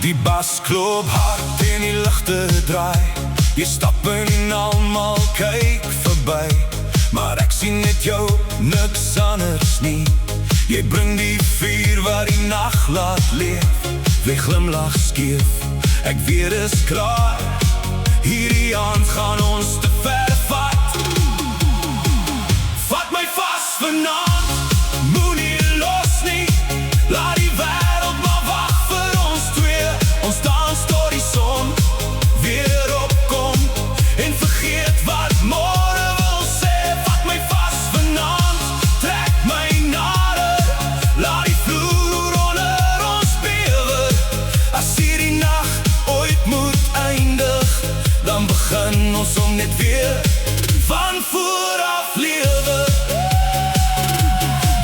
Die bas klop hard en die ligte draai. Jy stap en almal kyk verby, maar ek sien net jou, niks anders nie. Jy bring die vuur wat die nag laat leef. Jy glimlach skeef, ek weet is klaar. Hierdie aand gaan ons te ver vat. Vat my vas vanaand, moenie los nie. Laat die wêreld maar wag vir ons twee. Ons dans tot die son weer opkom en vergeet wat môre wil sê. Vat my vas vanaand, trek my nader. Laat die vloer onder ons bewe. As hierdie nag ooit moet eindig, dan begin ons om net weer van voor af lewe.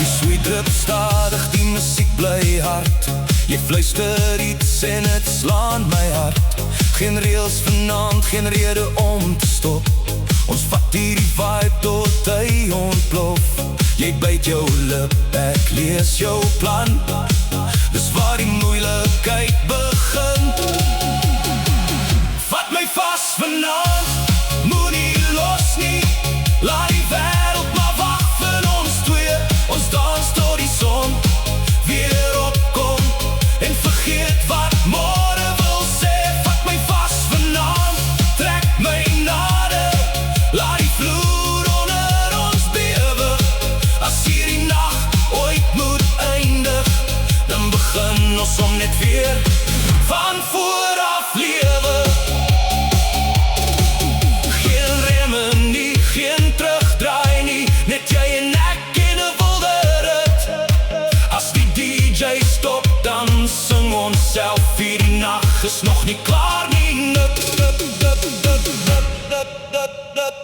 Die sweet drip stadig, die musiek bly hard. Jy fluister iets en het slaan my hart. Geen reels vanaand, geen rede om te stop. Ons vat hierdie vibe tot hy ontplof. Jy byt jou lip, ek lees jou plan. Dis waar die moeilikheid begin. Vat my vas vanaand, moenie los nie. Laat die wêreld maar wag vir ons twee. Ons dans tot die son weer opkom en vergeet wat môre wil sê. Vat my vas vanaand, trek my nader. Laat die vloer onder ons bewe. As hierdie nag ooit moet eindig, dan begin ons om net weer van voor af lewe. Geen remme nie, geen terugdraai nie. Net jy en ek in 'n wilde rit. As die DJ stop, dan sing ons self. Hierdie nag is nog nie klaar nie. Nup, nup, nup, nup, nup, nup, nup, nup.